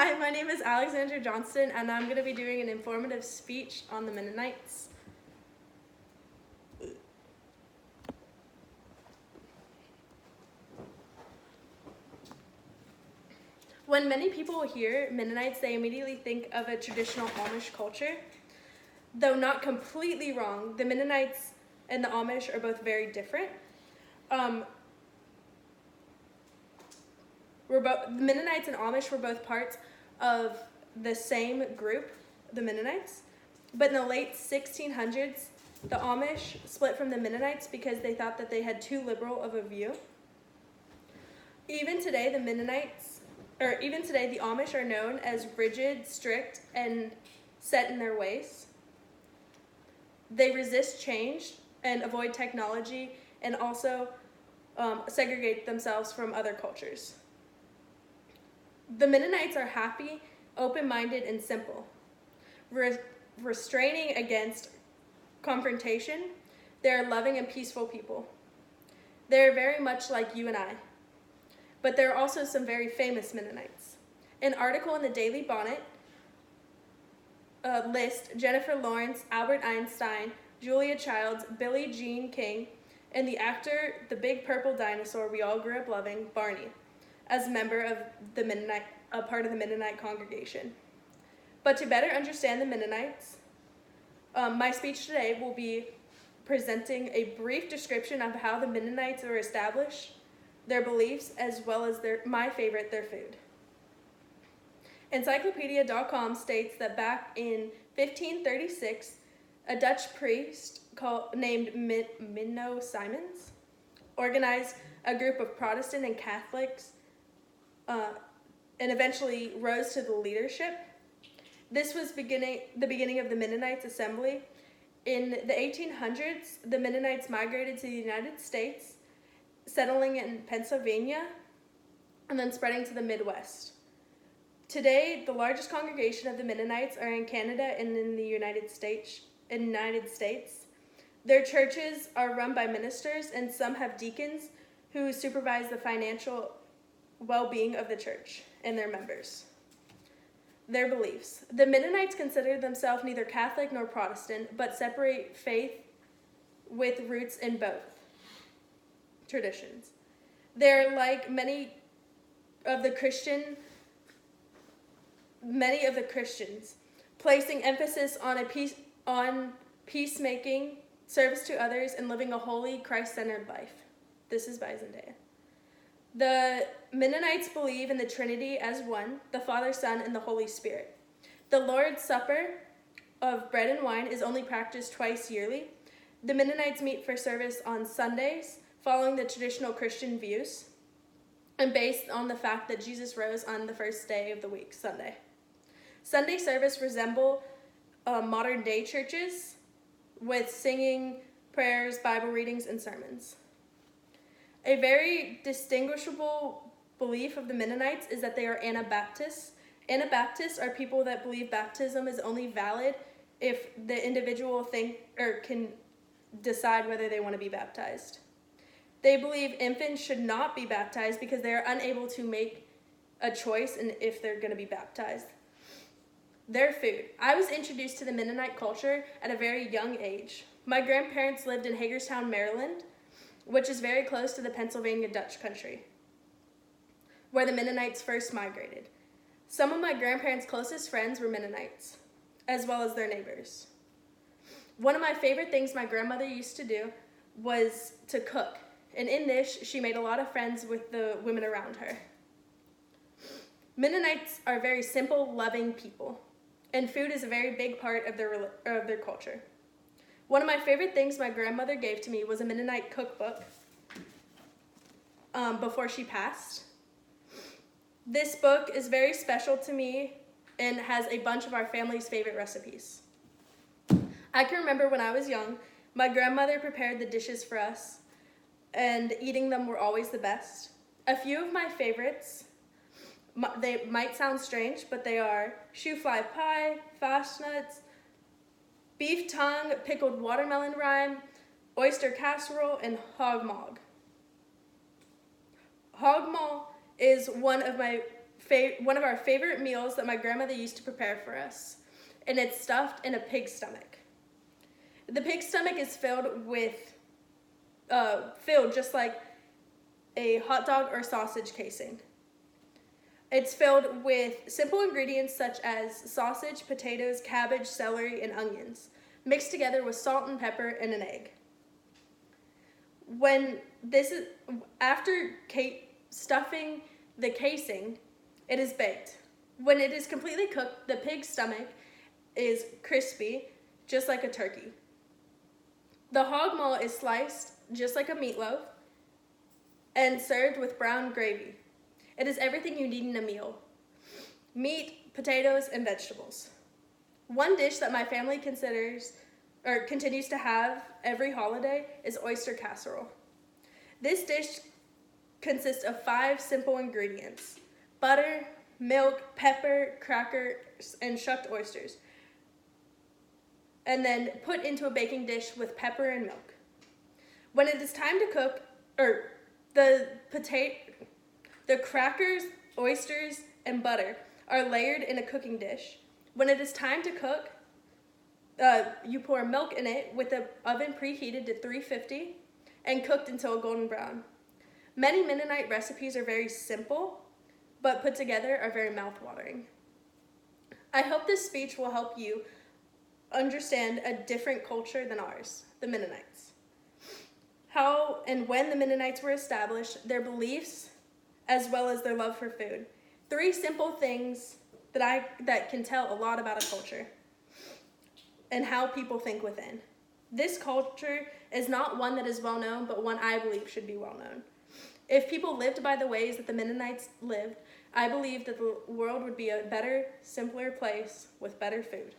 Hi, my name is Alexandra Johnston, and I'm going to be doing an informative speech on the Mennonites. When many people hear Mennonites, they immediately think of a traditional Amish culture. Though not completely wrong, the Mennonites and the Amish are both very different. The Mennonites and Amish were both parts of the same group, the Mennonites. But in the late 1600s, the Amish split from the Mennonites because they thought that they had too liberal of a view. Even today, the Amish are known as rigid, strict, and set in their ways. They resist change and avoid technology, and also segregate themselves from other cultures. The Mennonites are happy, open-minded, and simple, restraining against confrontation. They are loving and peaceful people. They are very much like you and I. But there are also some very famous Mennonites. An article in the Daily Bonnet lists Jennifer Lawrence, Albert Einstein, Julia Childs, Billie Jean King, and the actor, the big purple dinosaur we all grew up loving, Barney, as a member of the part of the Mennonite congregation. But to better understand the Mennonites, my speech today will be presenting a brief description of how the Mennonites were established, their beliefs, as well as their food. Encyclopedia.com states that back in 1536, a Dutch priest named Minno Simons organized a group of Protestant and Catholics and eventually rose to the leadership. This was the beginning of the Mennonites Assembly. In the 1800s, the Mennonites migrated to the United States, settling in Pennsylvania, and then spreading to the Midwest. Today, the largest congregation of the Mennonites are in Canada and in the United States. Their churches are run by ministers, and some have deacons who supervise the financial well-being of the church and their members. Their beliefs. The Mennonites consider themselves neither Catholic nor Protestant, but separate faith with roots in both traditions. They're like many of the Christians, placing emphasis on peacemaking, service to others, and living a holy, Christ-centered life. This is by Zendaya. The Mennonites believe in the Trinity as one, the Father, Son, and the Holy Spirit. The Lord's Supper of bread and wine is only practiced twice yearly. The Mennonites meet for service on Sundays, following the traditional Christian views, and based on the fact that Jesus rose on the first day of the week, Sunday. Sunday service resemble modern-day churches with singing, prayers, Bible readings, and sermons. A very distinguishable belief of the Mennonites is that they are Anabaptists. Anabaptists are people that believe baptism is only valid if the individual can decide whether they want to be baptized. They believe infants should not be baptized because they are unable to make a choice in if they're going to be baptized. Their food. I was introduced to the Mennonite culture at a very young age. My grandparents lived in Hagerstown, Maryland, which is very close to the Pennsylvania Dutch country, where the Mennonites first migrated. Some of my grandparents' closest friends were Mennonites, as well as their neighbors. One of my favorite things my grandmother used to do was to cook, and in this, she made a lot of friends with the women around her. Mennonites are very simple, loving people, and food is a very big part of their culture. One of my favorite things my grandmother gave to me was a Mennonite cookbook before she passed. This book is very special to me and has a bunch of our family's favorite recipes. I can remember when I was young, my grandmother prepared the dishes for us, and eating them were always the best. A few of my favorites, they might sound strange, but they are shoe fly pie, fastnuts, beef tongue, pickled watermelon rind, oyster casserole, and hog maw. Hog maw is one of my one of our favorite meals that my grandmother used to prepare for us, and it's stuffed in a pig's stomach. The pig's stomach is filled just like a hot dog or sausage casing. It's filled with simple ingredients such as sausage, potatoes, cabbage, celery, and onions, mixed together with salt and pepper and an egg. After stuffing the casing, it is baked. When it is completely cooked, the pig's stomach is crispy, just like a turkey. The hog maw is sliced just like a meatloaf and served with brown gravy. It is everything you need in a meal: meat, potatoes, and vegetables. One dish that my family continues to have every holiday is oyster casserole. This dish consists of 5 simple ingredients: butter, milk, pepper, crackers, and shucked oysters, and then put into a baking dish with pepper and milk. When it is time to cook, the crackers, oysters, and butter are layered in a cooking dish. When it is time to cook, you pour milk in it with the oven preheated to 350 and cooked until golden brown. Many Mennonite recipes are very simple, but put together are very mouth-watering. I hope this speech will help you understand a different culture than ours, the Mennonites. How and when the Mennonites were established, their beliefs, as well as their love for food. 3 simple things that can tell a lot about a culture and how people think within. This culture is not one that is well known, but one I believe should be well known. If people lived by the ways that the Mennonites lived, I believe that the world would be a better, simpler place with better food.